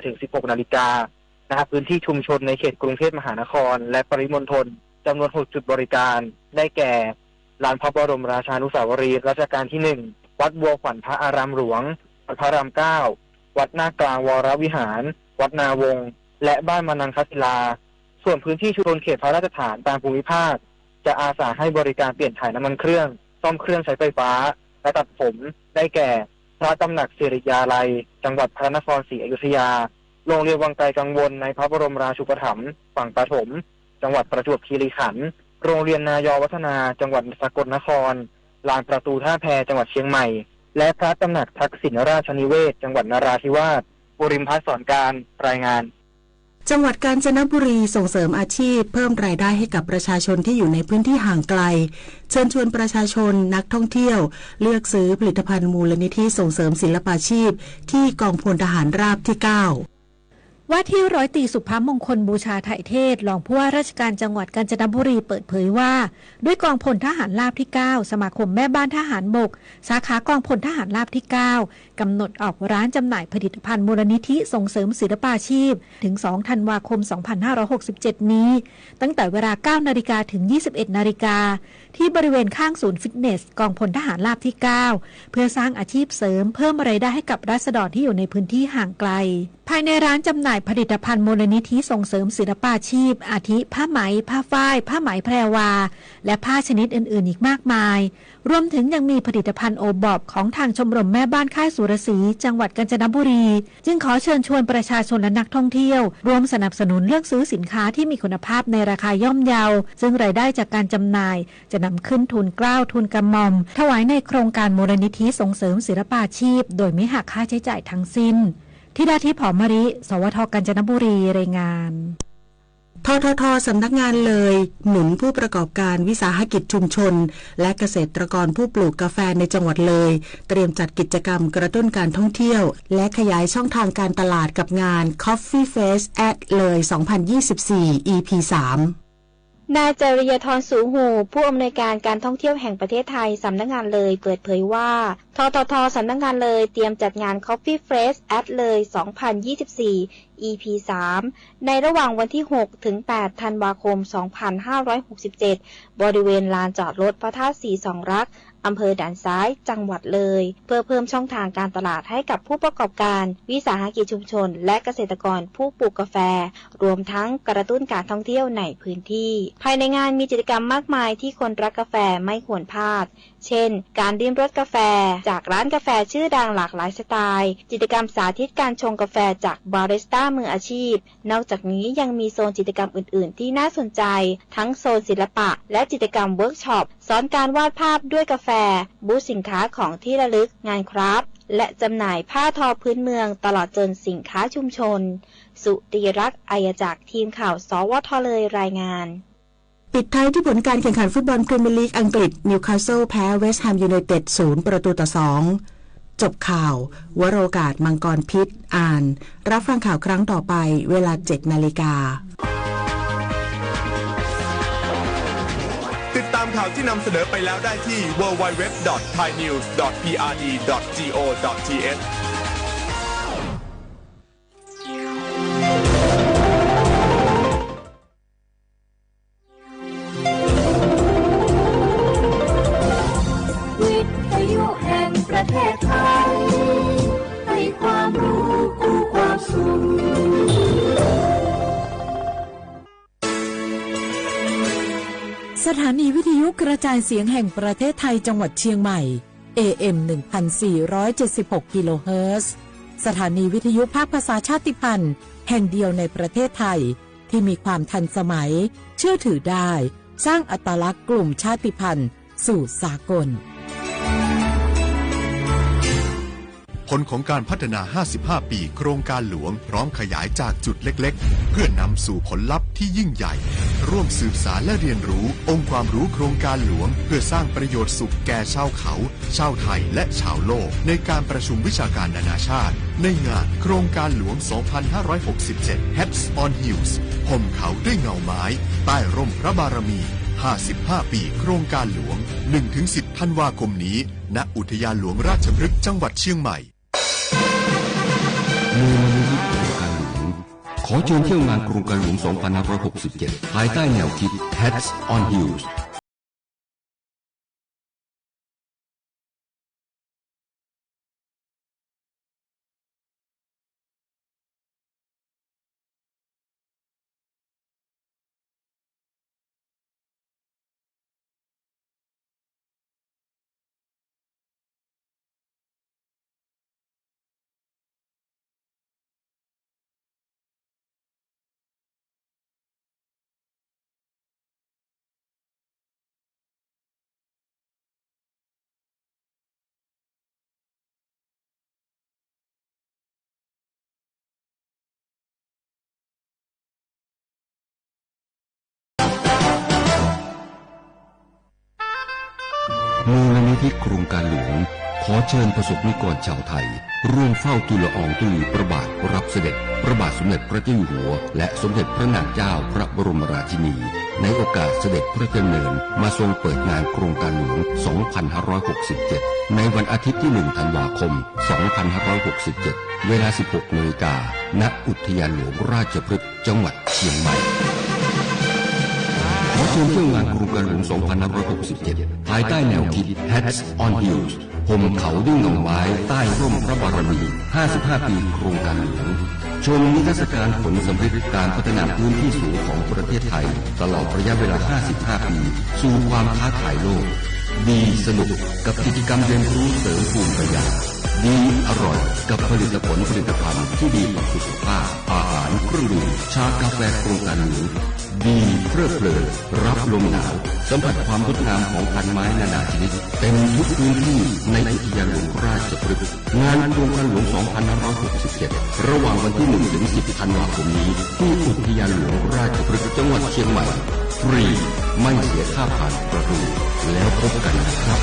ถึง 16 นาฬิกานะครับพื้นที่ชุมชนในเขตกรุงเทพมหานครและปริมณฑลจำนวน 6 จุดบริการได้แก่ลานพระบรมราชานุสาวรีย์รัชกาลที่ 1 วัดบัวขวัญพระอารามหลวงวัดพระราม 9 วัดหน้ากลางวรวิหารวัดนาวงศ์และบ้านมานังคศิลาส่วนพื้นที่ชุมชนเขตพระราชฐานตามภูมิภาคจะอาสาให้บริการเปลี่ยนถ่ายน้ำมันเครื่องซ่อมเครื่องใช้ไฟฟ้าและตัดผมได้แก่พระตำหนักสิริยาลัยจังหวัดพระนครศรีอยุธยาโรงเรียนวังไกลกังวลในพระบรมราชูปถัมภ์ฝั่งปฐมจังหวัดประจวบคีรีขันธ์โรงเรียนนายวัฒนาจังหวัดสกลนครลานประตูท่าแพจังหวัดเชียงใหม่และพระตำหนักทักษิณราชนิเวศจังหวัดนราธิวาสบุริมพัฒน์สอนการรายงานจังหวัดกาญจนบุรีส่งเสริมอาชีพเพิ่มรายได้ให้กับประชาชนที่อยู่ในพื้นที่ห่างไกลเชิญชวนประชาชนนักท่องเที่ยวเลือกซื้อผลิตภัณฑ์มูลนิธิส่งเสริมศิลปาชีพที่กองพลทหารราบที่ 9ว่าที่ร้อยตรีสุภมงคลบูชาไถ่เทศรองผู้ว่าราชการจังหวัดกาญจนบุรีเปิดเผยว่าด้วยกองพลทหารราบที่ 9 สมาคมแม่บ้านทหารบกสาขากองพลทหารราบที่ 9 กำหนดออกร้านจำหน่ายผลิตภัณฑ์มูลนิธิส่งเสริมศิลปาชีพถึง 2 ธันวาคม 2567 นี้ตั้งแต่เวลา 9 นาฬิกาถึง 21 นาฬิกาที่บริเวณข้างศูนย์ฟิตเนสกองพลทหารราบที่ 9 เพื่อสร้างอาชีพเสริมเพิ่มรายได้ให้กับราษฎรที่อยู่ในพื้นที่ห่างไกลภายในร้านจำหน่ายผลิตภัณฑ์มูลนิธิส่งเสริมศิลปาชีพอาทิผ้าไหมผ้าฝ้ายผ้าไหมแพรวาและผ้าชนิดอื่นๆอีกมากมายรวมถึงยังมีผลิตภัณฑ์โอบอบของทางชมรมแม่บ้านค่ายสุรศรีจังหวัดกาญจนบุรีจึงขอเชิญชวนประชาชนและนักท่องเที่ยวร่วมสนับสนุนเลือกซื้อสินค้าที่มีคุณภาพในราคาย่อมเยาซึ่งรายได้จากการจำหน่ายจะนำขึ้นทุนเกล้าทุนกระหม่อมถวายในโครงการมูลนิธิส่งเสริมศิลปาชีพโดยไม่หักค่าใช้จ่ายทั้งสิ้นธิดาทิพย์ ผอมมะริ สวท.กาญจนบุรีรายงานททท.สำนักงานเลยหนุนผู้ประกอบการวิสาหกิจชุมชนและเกษตรกรผู้ปลูกกาแฟในจังหวัดเลยเตรียมจัดกิจกรรมกระตุ้นการท่องเที่ยวและขยายช่องทางการตลาดกับงาน Coffee Fest at เลย 2024 EP 3นายจริยธรสูงหูผู้อำนวยการการท่องเที่ยวแห่งประเทศไทยสำนักงานเลยเปิดเผยว่าททท.สำนักงานเลยเตรียมจัดงาน Coffee Fest at เลย 2024 EP 3ในระหว่างวันที่ 6 ถึง 8 ธันวาคม 2567 บริเวณลานจอดรถพระธาตุศรีสองรักอำเภอด่านซ้ายจังหวัดเลยเพื่อเพิ่มช่องทางการตลาดให้กับผู้ประกอบการวิสาหกิจชุมชนและเกษตรกรผู้ปลูกกาแฟรวมทั้งกระตุ้นการท่องเที่ยวในพื้นที่ภายในงานมีกิจกรรมมากมายที่คนรักกาแฟไม่ควรพลาดเช่นการดื่มรสกาแฟจากร้านกาแฟชื่อดังหลากหลายสไตล์กิจกรรมสาธิตการชงกาแฟจากบาริสต้ามืออาชีพนอกจากนี้ยังมีโซนกิจกรรมอื่นๆที่น่าสนใจทั้งโซนศิลปะและกิจกรรมเวิร์กช็อปสอนการวาดภาพด้วยกาแฟบูธสินค้าของที่ระลึกงานคราฟต์และจำหน่ายผ้าทอพื้นเมืองตลอดจนสินค้าชุมชนสุติรักษ์ อัยจักรทีมข่าวสวทเลยรายงานปิดท้ายที่ผลการแข่งขันฟุตบอลพรีเมียร์ลีกอังกฤษนิวคาสเซิลแพ้เวสต์แฮมยูไนเต็ด0-2จบข่าววโรกาสมังกรพิษอ่านรับฟังข่าวครั้งต่อไปเวลา 7 นาฬิกาติดตามข่าวที่นำเสนอไปแล้วได้ที่ www.thainews.prd.go.thประเทศไทยให้ความรู้คู่ความสุขสถานีวิทยุกระจายเสียงแห่งประเทศไทยจังหวัดเชียงใหม่ AM 1476 กิโลเฮิรตซ์สถานีวิทยุภาคภาษาชาติพันธุ์แห่งเดียวในประเทศไทยที่มีความทันสมัยเชื่อถือได้สร้างอัตลักษณ์กลุ่มชาติพันธุ์สู่สากลผลของการพัฒนา 55 ปีโครงการหลวงพร้อมขยายจากจุดเล็กๆเพื่อนำสู่ผลลัพธ์ที่ยิ่งใหญ่ร่วมสืบสานและเรียนรู้องค์ความรู้โครงการหลวงเพื่อสร้างประโยชน์สุขแก่ชาวเขาชาวไทยและชาวโลกในการประชุมวิชาการนานาชาติในงานโครงการหลวง 2567 Heads on Heels ห่มเขาด้วยเงาไม้ใต้ร่มพระบารมี55 ปีโครงการหลวง 1-10 ธันวาคมนี้ณอุทยานหลวงราชพฤกษ์จังหวัดเชียงใหม่มูลนิธิ ขอเชิญเที่ยวงานกรุงการหลวง 2567 ภายใต้แนวคิด Hats on Heelsมูลนิธิกรุงการหลวงขอเชิญประสบนิกรชาวไทยร่วมเฝ้าทูลละอองธุลีพระบาทรับเสด็จพระบาทสมเด็จพระเจ้าอยู่หัวและสมเด็จพระนางเจ้าพระบรมราชินีในโอกาสเสด็จพระดำเนินมาทรงเปิดงานกรุงการหลวง 2567 ในวันอาทิตย์ที่ 1 ธันวาคม 2567 เวลา 16 นาฬิกาณอุทยานหลวงราชพฤกษ์จังหวัดเชียงใหม่ขอเชิญเที่ยวงานกรุงการหลวง 2567 ภายใต้แนวคิด Hats on Heels ห่มเขาด้วยเงาไม้ใต้ร่มพระบารมี 55 ปีกรุงการหลวงชมนิทรรศการผลสำเร็จการพัฒนาพื้นที่สูงของประเทศไทยตลอดระยะเวลา 55 ปีสู่ความท้าทายโลกดีสนุกกับกิจกรรมเรียนรู้เสริมภูมิปัญญาดีอร่อยกับผลิตภัณฑ์ที่ดีต่อสุขภาพอาหารเครื่องดื่มชากาแฟกรุงการหลวงดีเพลิดเพลินรับลมหนาวสัมผัสความงดงามของพันไม้นานาชนิดเต็มทุกพื้นที่ในอุทยานหลวงราชพฤกษ์งานกรุงการหลวง 2567 ระหว่างวันที่ 1 ถึง 10 ธันวาคมนี้ที่อุทยานหลวงราชพฤกษ์จังหวัดเชียงใหม่ฟรีไม่เสียค่าผ่านประตูแล้วพบกันนะครับ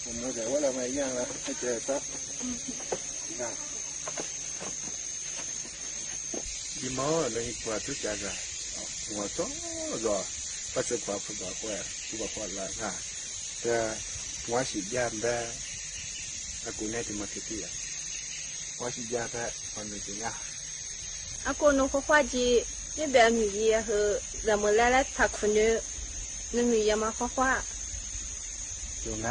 我们在我来买样了，还这个，那，一毛那一块都价格，我多少，把这块不多块，不多块了哈，这我是样的，aku ni cuma kecil ya,我是样的，我们这样。aku no ko kwaji ni be mi ya ho da mo la la ta khunu ni mi ya ma kwa有呢。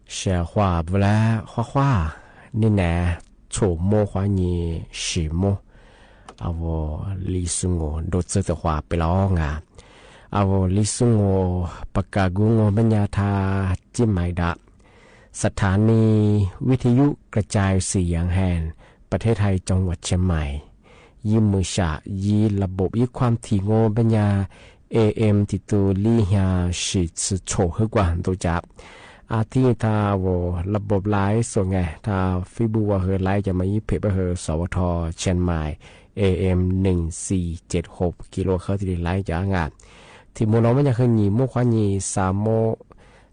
写画不来画画，你呢？触摸画你视摸，我历史我都知道画不了啊，我历史我ปากกากู我บรรยาธาจิมไมดะสถานีวิทยุกระจายเสียงแห่ง ประเทศไทยจังหวัดเชียงใหม่ยิมมือฉะยีระบบยีความถี่โงปัญญา AM ติตูลี่ฮาสิสโฉฮึกว่าตัวจับอาทิตาโวระบบไลฟ์ส่วนไงถ้าฟิบูว่าเฮอไลฟ์จะมายิเพบเฮอสวทเชียงใหม่ AM 1476กิโลเฮิรตซ์ที่ไลฟ์จะงานที่มูลเราไม่อยากเฮอหนีมุขวาหนีสามโม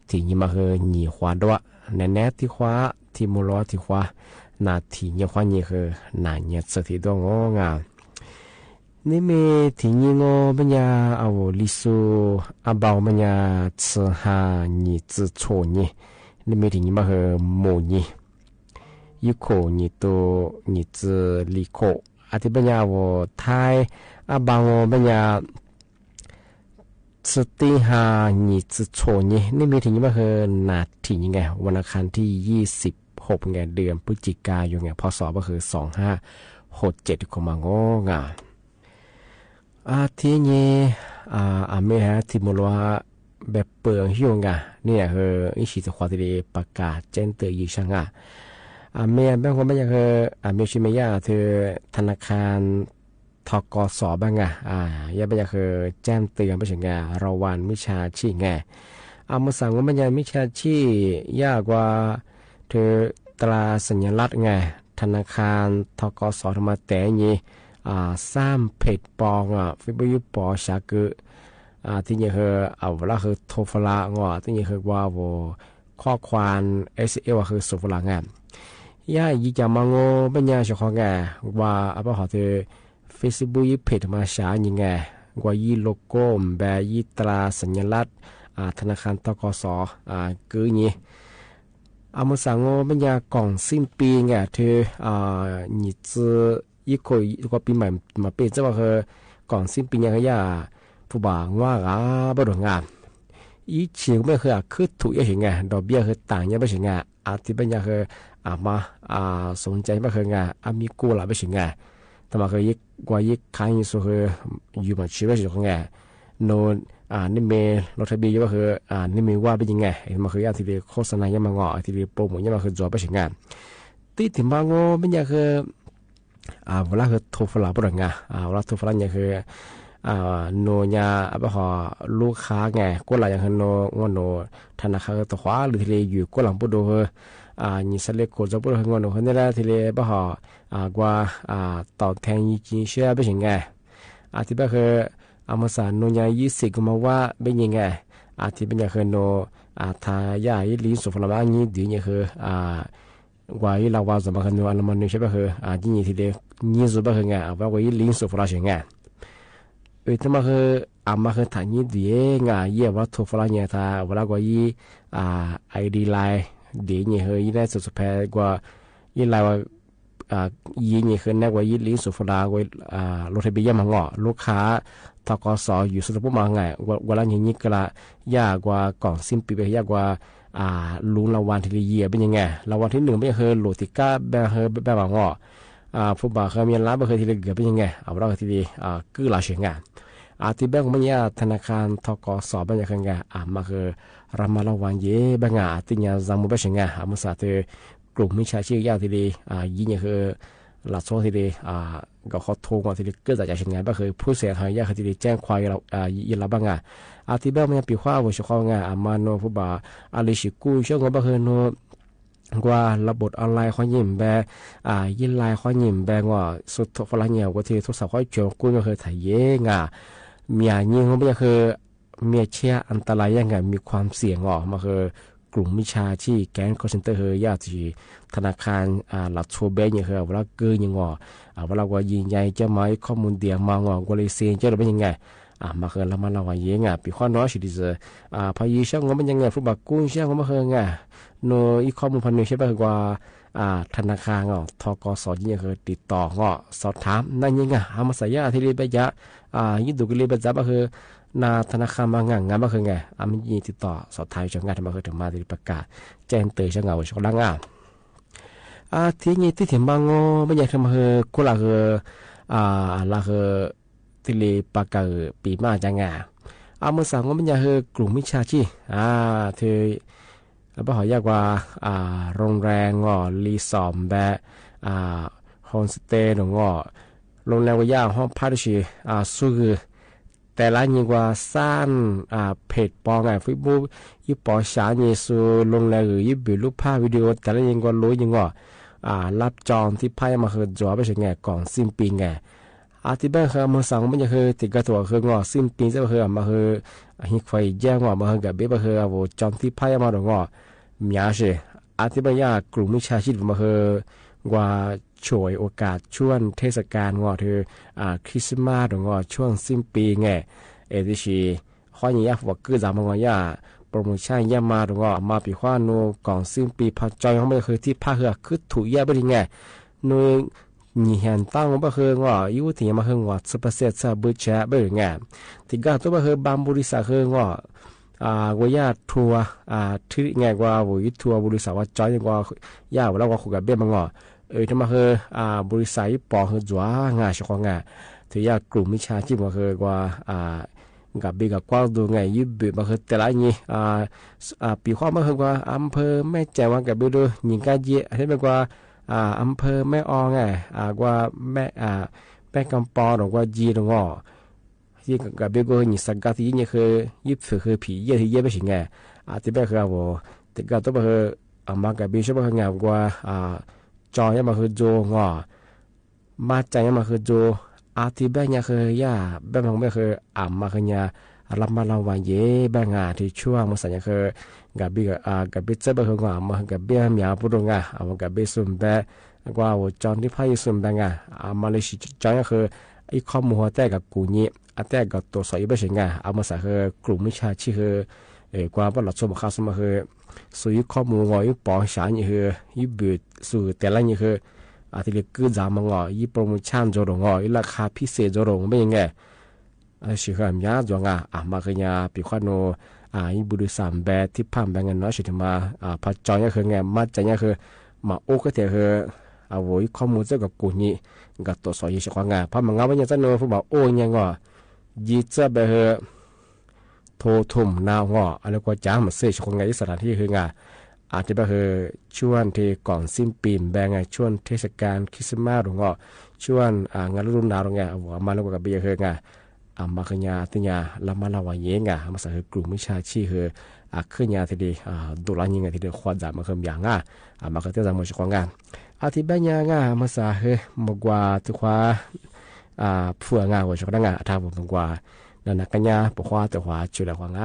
ที่ยิมาเฮอหนีขวาด้วยแน่ๆที่ขวาที่มูลที่ขวานาทีเงี้ยขวาหนีเฮอนาเงี้ยสถิตงงานี่มีที่ยิงปัญญาเอาลิสูอาบ่าวปัญญาชื่อหาหนีจืดโฉนี่นี่มีที่ยิงมาเฮอโมนี่ยุโคนี่ตัวหนีจืดลิโคอาทิปัญญาว่าไทยอาบ่าวปัญญาสติหาหนีจืดโฉนี่นี่มีที่ยิงมาเฮอนาทียังไงวันอังคารที่26ไงเดือนพฤศจิกายนไงพศก็คือ2567ของมางงาที่นี่ไม่ฮะที่มูลว่าแบบเปิงหิ้วงาเนี่ยคืออิชิตควาติเดประกาศแจ้งเตือนยิ่งช่างไม่บางคนไม่อยากไม่ใช่ไม่ยากเธอธนาคารทกสบ้างยังไม่อยากแจ้งเตือนไม่ใช่ไงระวันมิชาชีไงมาสั่งว่าไม่ใช่มิชาชียากกว่าเธอตราสัญลักษณ์ไงธนาคารทกสธรรมแต่ยี่สร้างเพจปองฟิบยุปอชากุที่นี่คือเอาเวลาคือโทฟลางที่นี่คือว่าข้อความ SL คือสุฟลางย่ายิ่งจะมังโง่เป็นยาเฉพาะไงว่าเอาเขาที่ Facebook ยี่เพจมาช้ายังไงว่ายี่โลโก้แบบยี่ตราสัญลักษณ์ธนาคารตกสคือนี่มาสั่งโง่เป็นยากล่องสิ้นปีไงเธอนี่จะ一个比嘛被这么和讲新兵人呀，不把我不懂以前我和去土也行到边和党也不行这边也和妈送ใจ不和咪过了不行他们和我一看一说和语文区不行noนี่เมรถทะเบียนว่าคือนี่เมว่าเป็นยังไงมาคือที่โฆษณายังมางอที่โปรโมทยังมาคือจอไปถึงตีถึงมางอเป็นยังคือเวลาคือโทรศัพท์ปรงเวลาโทรศัพท์เนี่ยคือโนยาแบบว่าลูกค้าไงก็หลายอย่างคือโนงโนธนาคารตัวขวาหรือที่เลยอยู่ก็หลังปุ๊บดูนี่สเลกโคจะปุ๊บงโนคนนี้แหละที่เลยแบบว่ากว่าต่อแทนยี่จีเชื่อไปถึงไงที่แบบคือมาสานโนยา20ก็มาว่าเป็นยังไงที่เป็นอย่างคือโนทายายี่ลิ้นสุฟลาบานี่ดีเนี่ยคือว่าอีลาวาสมาคันโนอันมันนี่ใช่ป่ะคือที่นี่ที่เดียวนี่สุบะคือไงว่าอีลิงสุฟลาเชงไงที่มาคือมาคือฐานนี่ดีไงยี่ว่าทุฟลาเนี่ยถ้าเวลาว่าอีไอดีไลน์ดีเนี่ยคืออีได้สุดแพงกว่าอีไลน์ว่ายี่เนี่ยคือแน่กว่าอีลิงสุฟลาว่ารถทะเบียนมังงอลูกค้าทกสอยู่สุดปุ๊บมาไงเวลาอย่างนี้ก็ละยากกว่ากล่องซิมปีไปยากกว่าลุงรางวัลที่เยียเป็นยังไงรางวัลที่1ไม่เคยโหลติก้าแบบบางอ้อผู้บ่าวเคยมีร้านไม่เคยที่เกือบเป็นยังไงเราที่ดีกู้หลายเฉียงที่แบงก์ไม่ยากธนาคารทกสเป็นยังไงมาคือรางวัลรางวัลเย่บางที่ยาจำมุเป็นยังไงมุสาเธอกลุ่มมิจฉาชีพยากที่ดียิ่งคือหลักโซ่ที่ดีก็เขาโทรมาที่ดีเกิดจากยังไงบ้างคือผู้เสียหายยากที่ดีแจ้งความยินรับบ้างที่แบบมันปีข้าววิชาข้าวมาโนผู้บ่าวลิชิกูช่วงก็คือโนกว่าระบบออนไลน์ข้อยิ่งแบบยินไลน์ข้อยิ่งแบบว่าสุดฝรั่งเนี่ยว่าที่ทุกสาวข้อโจมกู้ก็คือถ่ายเย่มียิ่งเขาไม่คือมีเชื่ออันตรายยังไงมีความเสี่ยงมาคือกลุ่มมิจฉาชีพแก๊งคอลเซ็นเตอร์ยากที่ธนาคารหลักโชว์เบย์เนี่ยคือเวลาเกินยังเวลาว่ายิงใหญ่จะมาข้อมูลเดียวมากว่าเลยเสียงจะเป็นยังไงมาคือเรามาเราว่าเยอะปีข้อน้อยสิดิเซพายุช่างว่ามันยังไงฟุตบอลกุ้งช่างว่ามันคือไงโนอีข้อมูลพันธุ์ใช่ป่ะกว่าธนาคารทกสยิ่งคือติดต่อสอบถามนั่นยังไงมาใส่ยาที่เรียบยะยิ่งดูกันเรียบยะก็คือนาธนาคารบางงานก็คือไงมันยิ่งติดต่อสอบถามช่างงานทำมาคือถึงมาที่ประกาศแจ้งเตือนช่างงานว่าช่างงานที่นี่ที่ถึงบางไม่อยากทำคือกุหลาบคือละคือที่เลยประกาศปีมาจังไงเมื่อสั่งว่ามันจะคือกลุ่มมิจฉาชีพเธอบ่หอยากว่าโรงแรมรีสอร์ทแบบ โฮมสเตย์หนงอโรงแรมก็ย่างห้องพักชีสู้แต่ละยิ่งกว่าสร้างเพจปองเฟซบุ๊กยี่ปอชาเนี่ยสู่โรงแรมหรือยี่บิรูปภาพวิดีโอแต่ละยิ่งกว่ารู้ยิ่งกว่ารับจองที่ไพ่มาคือจอไปเฉยๆก่อนสิ้นปีไงที่บ้านเขามาสั่งมันจะคือติดกระตัวคืองอสิ้นปีจะคือมาคือหิไฟแย่งว่ามาคือกับเบี้ยมาคือเอาจองที่ไพ่มาหรอกมีอาชีพที่บ้านยากลุ่มมิชาชีพมาคือว่าช่วยโอกาสช่วงเทศกาลเธอคริสต์มาสหรือช่วงสิ้นปีไงที่ชีข้อนี้ยากว่าคือจำมันว่าโปรโมชั่นย่ามาหรือมาปีข้อนูก่อนสิ้นปีพักจอยเขาไม่คือที่พักคือถูกแย่ไปยังไงนูนี่เห็นตั้งว่าคืออยู่ที่มาคือสุภาษิตสับบุชไปยังไงที่ก็ตัวคือบางบริษัทคือว่าญาติทัวร์ที่ไงว่าวิทัวร์บริษัทว่าจอยว่าญาติแล้วก็คุยกับเบี้ยมังที่มาคือบริษัทปอคือจัวงาชของงาที่ญาติกลุ่มมิชาชีพมาคือว่ากับบีกับกวางดูไงยุบมาคือแต่ละนี้ปีข้อมาคือว่าอำเภอแม่แจ่ว่ากับบีดูยิงกันเยอะที่แบบว่าอำเภอแม่อองไงว่าแม่กำปอหรือว่าจีหรือว่าที่กับบีก็ยิงสังกัดที่นี่คือยุบคือผีเยอะที่เยอะไปสิไงที่แบบคือว่าแต่ก็ต้องคือมากับบีชอบคือไงว่าจอยมาคือโจงมาใจมาคือโจที่แบบนี้คือยาแบบมันไม่คือมาคือเนี่ยรับมาเราวันเย่แบบที่ช่วงมันสัญญาคือกับบีกับบีเจ้าแบบคือมากับบีมีอาบุรุษกับบีสุ่มแบบว่าจอนที่พายสุ่มแบบมาเลยจอยคืออีข้อมูลแต่กับกูนี่แต่กับตัวสอยแบบสิไงมาใส่คือกลุ่มวิชาชีคือกว่าว่าเราชมข้าวสมาคือส่วนข้อมูลว่าปอสารนี่คือบิดสู่แต่ละนี่คือที่เรียกคือจามังโปรโมชั่นจดราคาพิเศษจดไม่ยังไงสิครับยาจงมาคือเนี่ยปีขวัญโนบริษัทแบบที่พันแบบเงินน้อยสิทมาพัดจอยเนี่ยคือไงมาใจเนี่ยคือมาโอ้ก็แต่คือไว้ข้อมูลเจ้ากับกูนี่กับตัวสอยสิความไงเพราะมันเงาไม่ยังจะโน้ผู้บอกโอ้ยังยีเจ้าแบบโททุ่มนาวอะไรก็จ้ามาเสียของไงสถานที่คือไงที่แบบคือช่วงที่ก่อนสิ้นปีแบ่งไงช่วงเทศกาลคริสต์มาสหรือช่วงงานฤดูหนาวไงมาแล้วกับเบียร์คือไงมาขยาที่ยาละมาละวันเยงมาใส่กลุ่มวิชาชีคือขึ้นยาที่ดีดูแลยังไงที่ดีควาจามาเพิ่มอย่างมาคือเจ้าจำมาชของงานที่แบบยังมาใส่มากกว่าตัวควาผัวงานว่าชของงานถ้าผมมากกว่านั่นนักกันยาปกว่าตัวควาจุดละควาง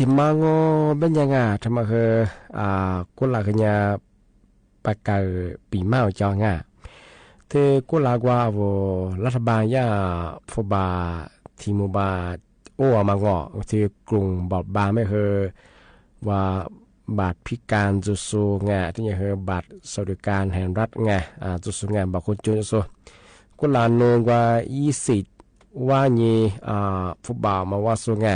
ที่มางอเป็นยังไงทำไมคือกุลาขยาปากกาปีเมาจองอ่ะเธอกุลากว่าว่ารัฐบาลย่าฟบาทีมูบาโอ้มางอที่กรุงบอบบางไม่คือว่าบาทพิการจุสูไงที่ยังคือบาทสวัสดิการแห่งรัฐไงจุสูไงบางคนจุสูกุลาโนกว่า20ว่านี่ฟุตบอลมาว่าสูไง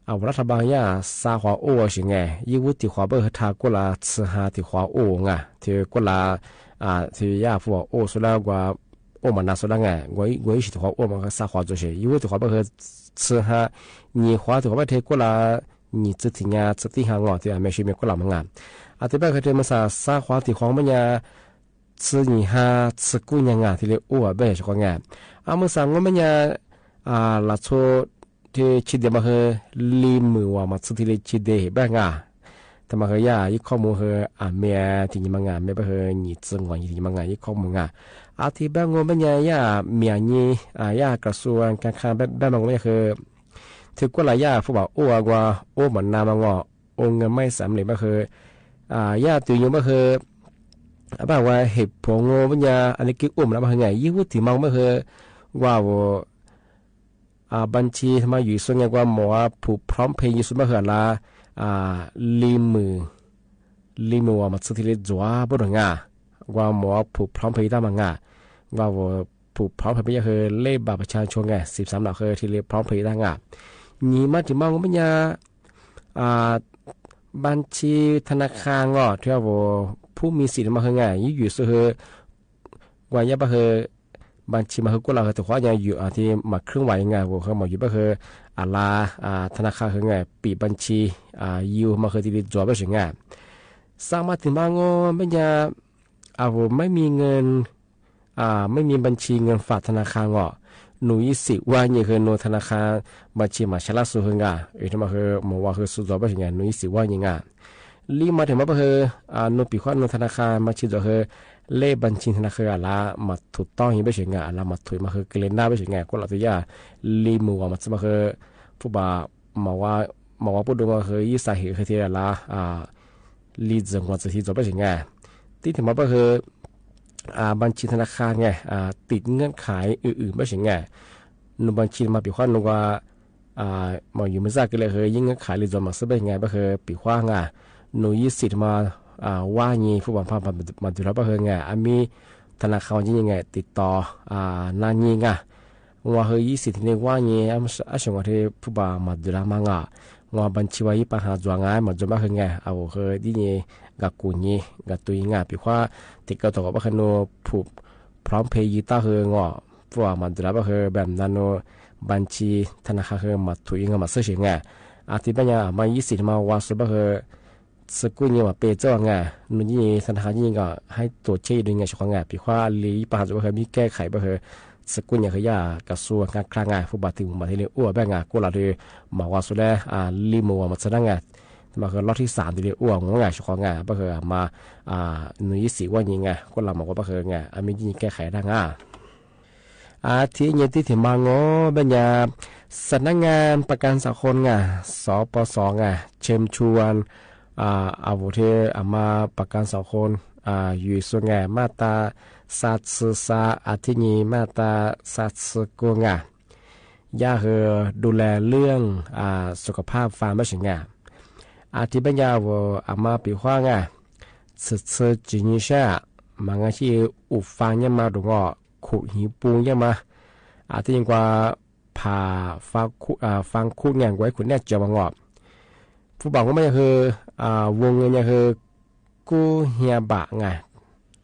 เอารัฐบาลย่าซาหัวโอ้สิไงยี่วุฒิหัวเบอร์ทากุลาซื้อหาที่หัวโอ้ไงที่กุลาที่ย่าฟัวโอ้สุดแล้วกว่าโอ้มันน่าสุดแล้วไง我一起的话我们和撒花这些因为的话不和吃哈你花的话不贴过来你自己呀自己行哦对啊没事没过来嘛啊这边可这么撒花的话我们呀吃你哈吃姑娘啊这里我不是说ไง啊么啥我们呀拉出ที่ชิดเดียมาเฮลีมือว่ามาสุดที่เลยชิดเดียบ้างทำไมเฮียยี่ข้อมูลเฮเมียที่ยี่มังเมียไปเฮยี่จึงว่ายี่มังยี่ข้อมูลที่บ้างงเป็นยังเมียนี่กระทรวงการคลังบ้างงไม่คือถือว่าหลายผู้บอกโอ้ว่าโอ้เหมือนนามงโอ้เงินไม่สำเร็จบ้างคือตัวยังบ้างคือบ้างว่าเหตุผลงเป็นยังอันนี้คือแล้วบ้างไงยี่วุฒิมังบ้างคือว่าบัญชีทำไมอยู่ส่วนใหญ่ว่าหมอผู้พร้อมเพย์อยู่ส่วนมากละลีมือว่ามันสุดที่เล็กจัวบุรุษว่าหมอผู้พร้อมเพย์ได้มั้งว่าผู้พร้อมเพย์ไม่ใช่คือเล่บัตรประชาชน13หลักคือที่เล็กพร้อมเพย์ได้นี่มาถึงมองว่าไม่ยาบัญชีธนาคารที่ว่าผู้มีสิทธิ์มาคืออยู่ส่วนว่าย่าบ้าคือบัญชีมาคือกุลาคือตัวอย่างอยู่ที่มาเครื่องไหวไงว่าเขามาอยู่บ้าคือธนาคารคือปีบัญชียูมาคือที่ดิจอบไปถึงสร้างมาถึงมางไม่ยาไม่มีเงินไม่มีบัญชีเงินฝากธนาคารหนูสิว่านี่คือหนูธนาคารบัญชีมาชลาสุงที่มาคือมาว่าคือสุดจอบไปถึงหนูสิว่านี่ลีมาถึงมาคือหนูปีข้อหนูธนาคารมาชิดคือเล่บัญชีธนาคารมาถูกต้องยังไม่ใช่มาถูกมาคือเกลน่าไม่ใช่ก็เราจะย่าลีมัวมาจะมาคือผู้บ่ามาว่าพูดดูมาคือยี่สาเหตุคือที่ลีจังหวัดที่จบไม่ใช่ที่ถึงมาคือบัญชีธนาคารติดเงื่อนไขอื่นๆไม่ใช่หนูบัญชีมาปีข้อหนูว่ามาอยู่ไม่ทราบกันเลยคือยิ่งเงื่อนไขลีจังมาซื้อไปไม่คือปีข้อหนูยี่สิทธิ์มาว่านี่ผู้บังคับมาดูแลบ้างมีธนาคารยังไงติดต่อนานยิงว่าเฮยี่สิทธิ์ในว่านี่อาชีพที่ผู้บังมาดูแลมังว่าบัญชีว่ายี่ปัญหาจวงมาจนบ้างเอาเฮดีนี่กับกูนี่กับตัวยังปีว่าติดกับตัวบ้างโนผู้พร้อมเพย์ต้าเฮผู้บังมาดูแลบ้างแบบนั้นบัญชีธนาคารมาถูกยังมาซื้อเสียที่บ้านมายี่สิทธิ์มาว่าสุดบ้างสกุลเนี่ยว่าเปเจ้านู่นนี่ธนาคารนี่ก็ให้ตัวเชี่ยด้วยช่วงปีว่าลีปัญหาจะว่ามีแก้ไขบ้างสกุลเนี่ยเขากระทรวงการคลังผู้บาดเจ็บมาที่นี่อ้วแบบกูเราเลยมาว่าสุดแล้วลีมัวมาแสดงมาคือรอบที่3ที่นี่อ้วงช่วงบ้างมานู่นนี่สิว่ายังกูเราบอกว่าบ้างมีนี่แก้ไขได้ที่เนี่ยที่ถึงมางเป็นยาสำนักงานประกันสังคมสปสเชิญชวนอาวุธมาประกันสังคมอยู่ส่วนมาตรา34อาทิตย์นี้มาตรา39ย่าดูแลเรื่องสุขภาพฟาร์มไม่ใช่อาทิตย์ปัญญาว่ามาปีว่าสื่อจีนิชามันก็ที่อุฟางยังมาดูขุหิปูยังมาที่ยังกว่าผ่าฟังคู่อย่างไว้คุณเนี่ยจะมางอบผู้บอกว่าไม่คือวงเงินคือกู้เฮียบะ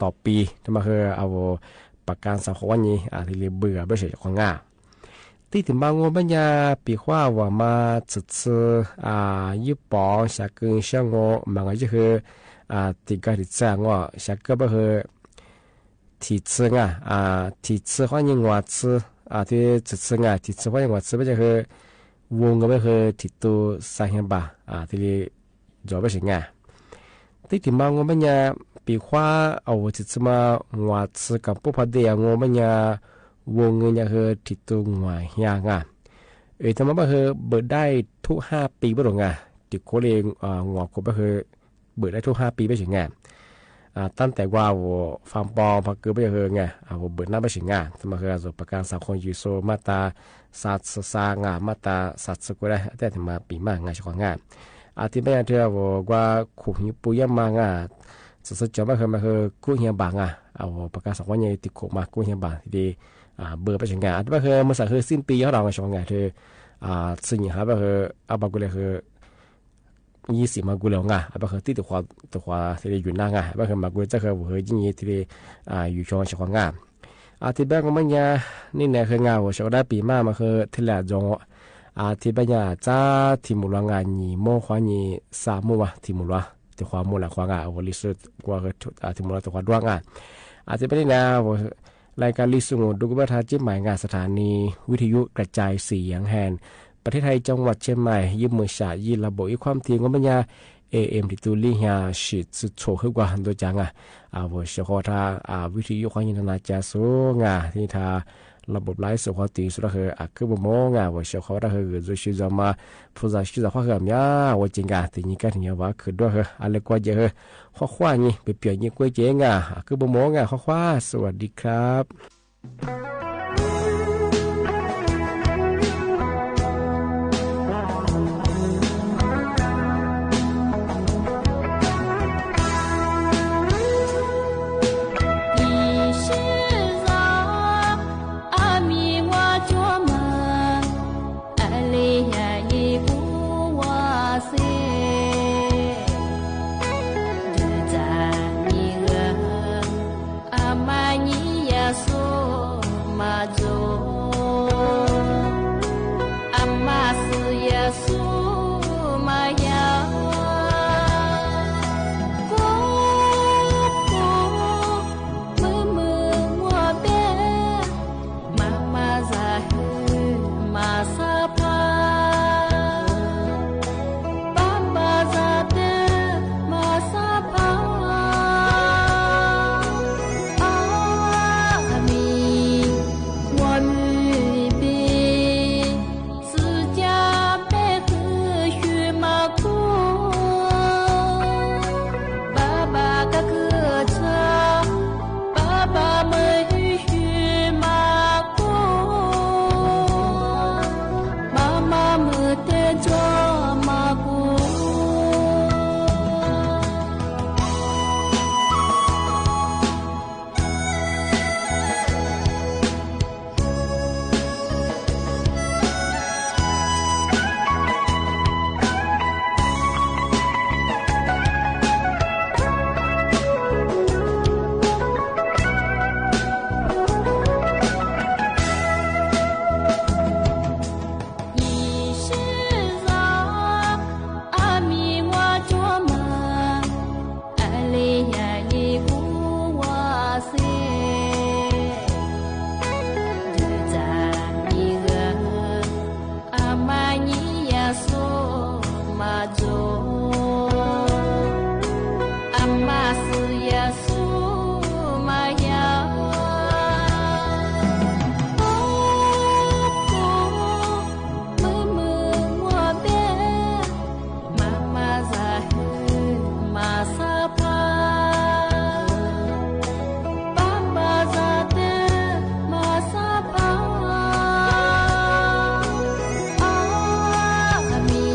ต่อปีทำไมคือเอาประกันสังคมวันนี้ที่เรียบเบื่อไม่ใช่ของที่ถึงบางวันปัญญาปีว่ามาสื่อญี่ปุ่นชักเกินเชียงมันก็คือติดการติดจ้างชักก็ไม่คือที่ซื้ที่ซื้อวันยังว่าซื้อที่ซื้อที่ซื้อวันยังว่าซื้อไม่ใช่คือวงก็ไม่เคยติดตัวสายเห็นบ่าที่จบไปถึงที่ถึงมางงมันยาปีว่าเอาจิตมาวัดสกับผู้พัฒน์งงมันยาวงเงินยาคือติดตัวหัวเฮียทำไมบ่คือเบิดได้ทุ ทุก5 ปีบ่หรอกติโคเลงงอก็บ่คือเบิดได้ทุก5 ปีไปถึงตั้งแต่ว่าฟังปอพักเกือบไปเฮงเบิดหน้าไปถึงสมัครประกันสังคมยูโซมาตราสัตสางมาตราสัตสกุลแต่ถึงมาปีมากชของที่ไม่เท่าว่าขู่หิปุยมสุดจะไม่เคยมาคือกู้เฮียบางประกันสังคมยังติดโคมากู้เฮียบางที่เบิดไปถึงไม่เคยมาสั่งคือสิ้นปีเขาเราชของเธอสิ่งหาไปคือบางกุเลยคือ20มากูแล้วบางคือที่ตัวที่อยู่หน้บางคือมากูจะคือว่ายิ่งที่อยู่ช่วงชของที่บ้านก็ไม่ยานี่เนี่ยคืชาวได้ปีมาคือที่แหลจงที่บ้านจ้าที่มุลงานนี่โมขวานี่3 มัวที่มุลที่ความมุลขวางวันลิสุดกว่าที่มุลตัวดวงที่บ้านนี่รายการลิสุงดูกบัตรจิ้มหมายสถานีวิทยุกระจายเสียงแห่งประเทศไทยจังหวัดเชียงใหม่ยืมมือฉายีระบบความเทียงก็ไม่ยาAM ที่ตัวลี่ฮะสิสุดโฉขึ้นกว่าตัวจังว่าเฉพาะถ้าวิทยุความยินนาจะสูงที่ถ้าระบบไลฟ์สุขภาพสุดคือคือบ่มองว่าเฉพาะถ้าคือจะชื่อจะมาผู้จะชื่อจะข้อความยาว่าจริงที่นี่ก็ถึงว่าคือด้วยอะไรกว่าเยอะข้อความนี่ไปเปลี่ยนยิ่งกว่าเจ๋งคือบ่มองข้อความสวัสดีครับมี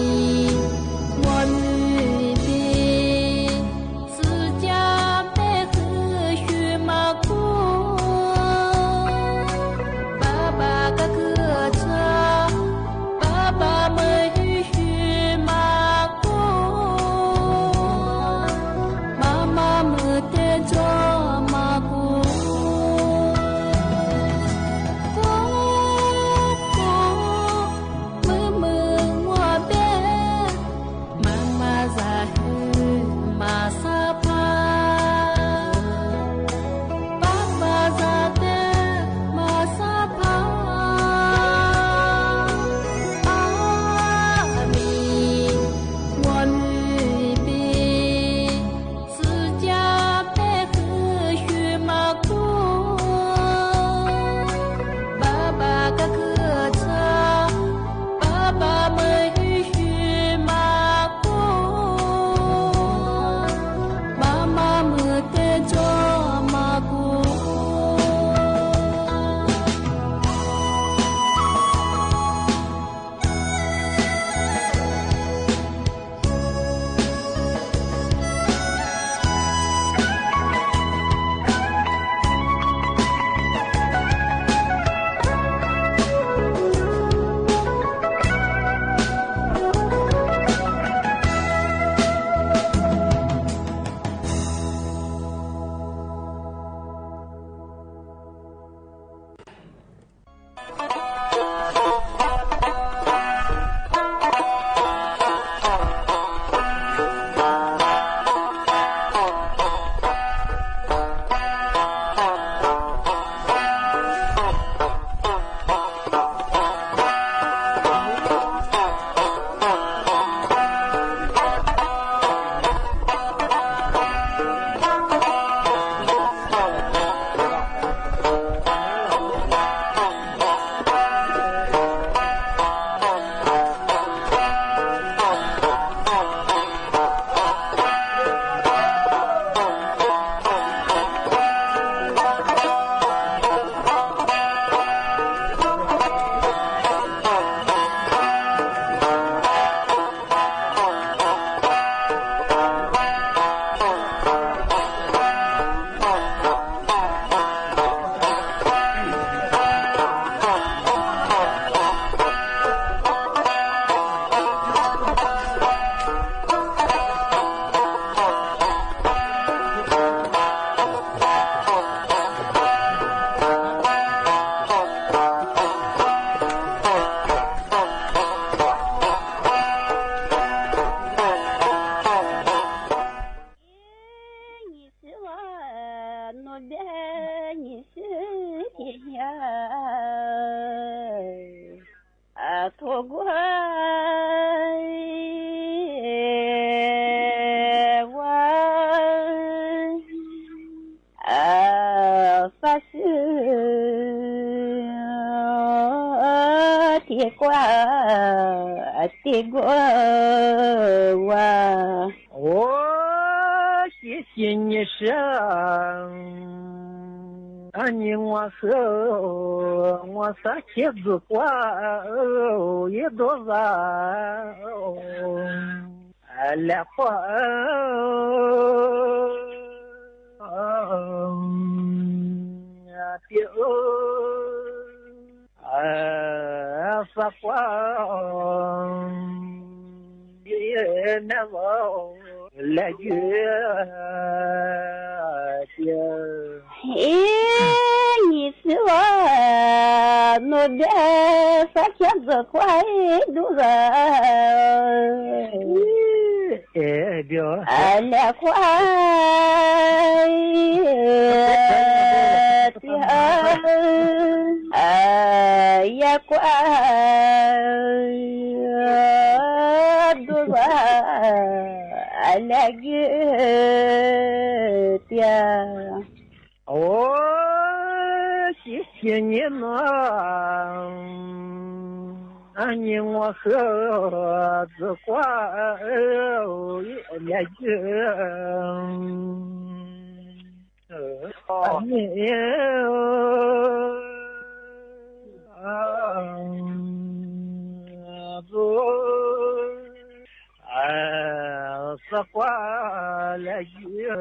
谢谢你生，你我是妻子过一多人来活撒谎也难忘来月你是我那边三天子快路人来快也快路人来月的谢谢你们，你我和子挂来月你撒花来月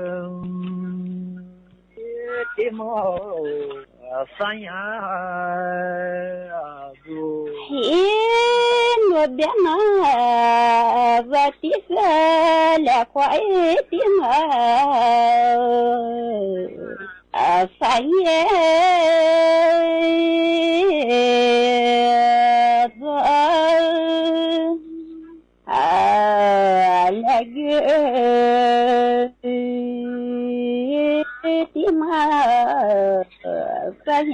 的毛三呀我别拿我的个来快的嘛三爷来月的嘛三爷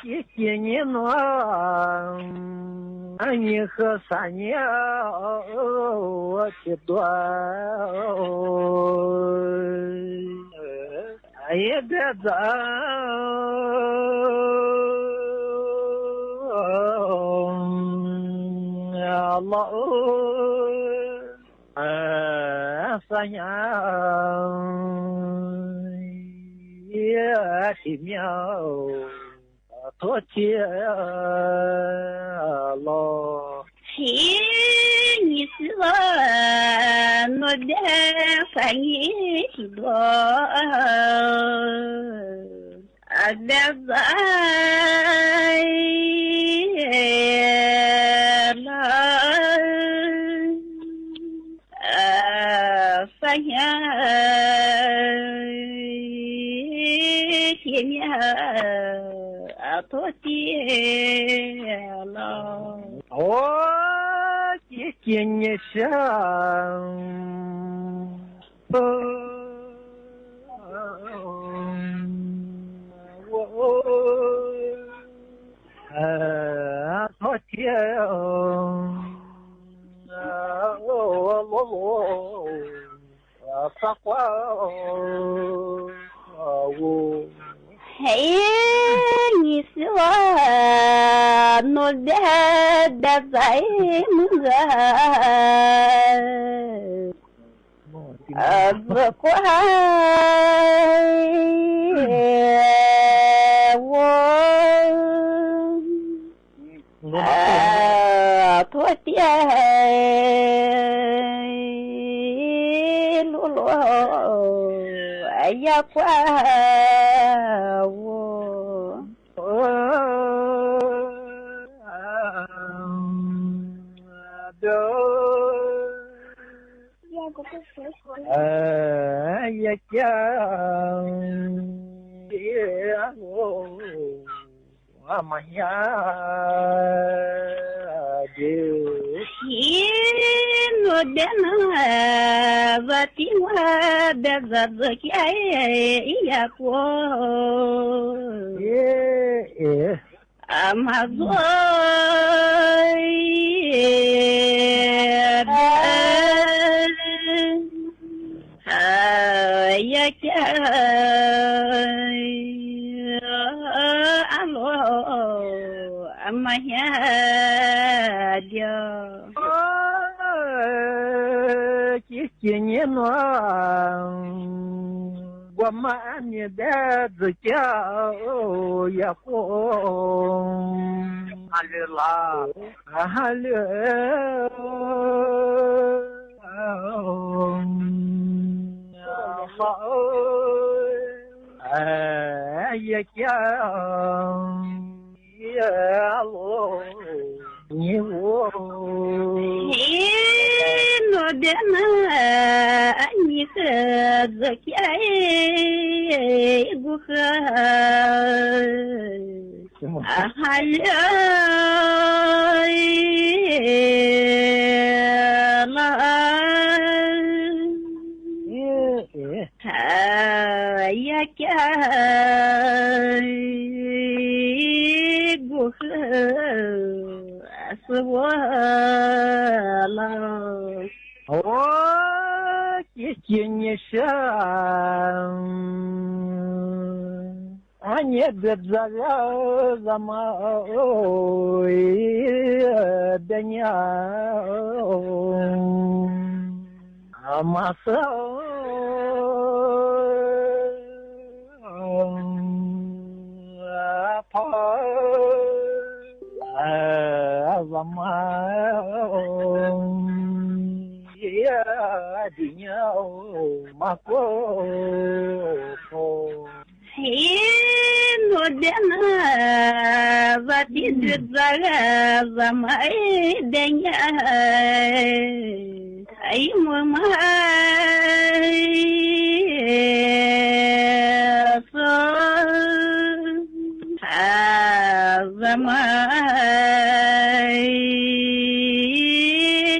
谢谢你们，你和三年我去多也别走老三年也奇妙多天了你是我那边反应许多别在三年前面多天了谢谢你生多天撒花你是我那边的在门不怪我多点路也怪我也讲我们呀我的那我的我的日子也过我们你的自家也红，阿里啦，阿里，好，也讲也路，你我。你和自家不和，还有那也家不和，是我了。我谢谢你生，你的这个怎么的娘，马上跑，怎么？的鸟马过嘿，我的那我的这个怎么的呀？哎，妈妈说怎么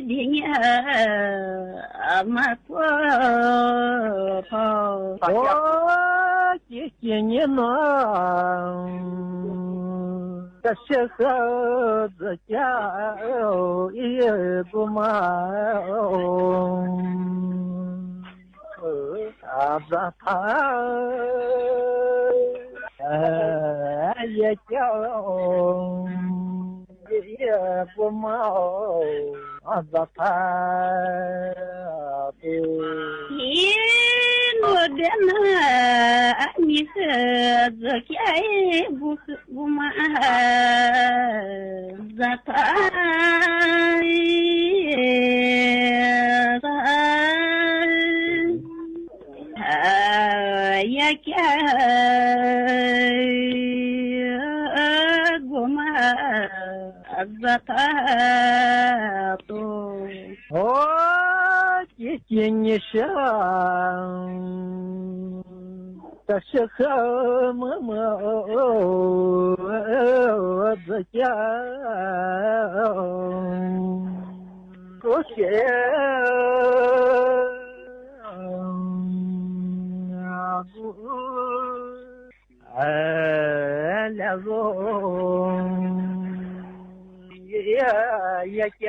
的呀？马过跑，我谢谢你们，这时候自家也不忙，子他也叫也不忙。子他我的那你和自家不忙，子他也家不忙，子他多。谢谢你生，这时候默默自家不谢两种也叫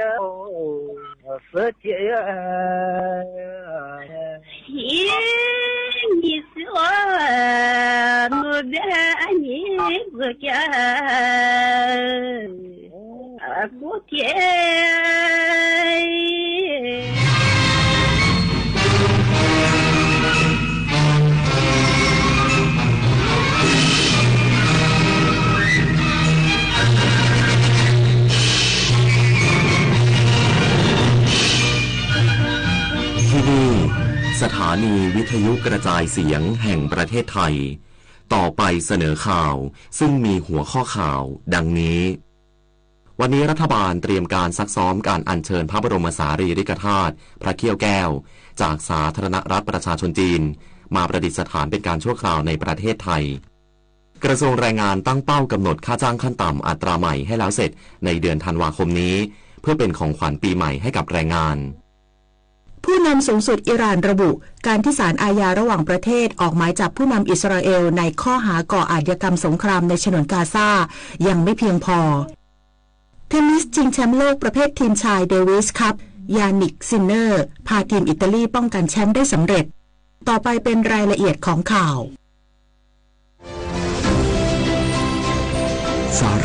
世界你说我的你自家不甜。สถานีวิทยุกระจายเสียงแห่งประเทศไทยต่อไปเสนอข่าวซึ่งมีหัวข้อข่าวดังนี้วันนี้รัฐบาลเตรียมการซักซ้อมการอัญเชิญพระบรมสารีริกธาตุพระเขี้ยวแก้วจากสาธารณรัฐประชาชนจีนมาประดิษฐานเป็นการชั่วคราวในประเทศไทยกระทรวงแรงงานตั้งเป้ากำหนดค่าจ้างขั้นต่ำอัตราใหม่ให้แล้วเสร็จในเดือนธันวาคมนี้เพื่อเป็นของขวัญปีใหม่ให้กับแรงงาน ผู้นำสูงสุดอิหร่านระบุการที่ศาลอาญาระหว่างประเทศออกหมายจับผู้นำอิสราเอลในข้อหาก่ออาชญากรรมสงครามในฉนวนกาซายังไม่เพียงพอเทนนิสชิงแชมป์โลกประเภททีมชายเดวิสคัพยานิกซินเนอร์พาทีมอิตาลีป้องกันแชมป์ได้สำเร็จต่อไปเป็นรายละเอียดของข่าวสาระ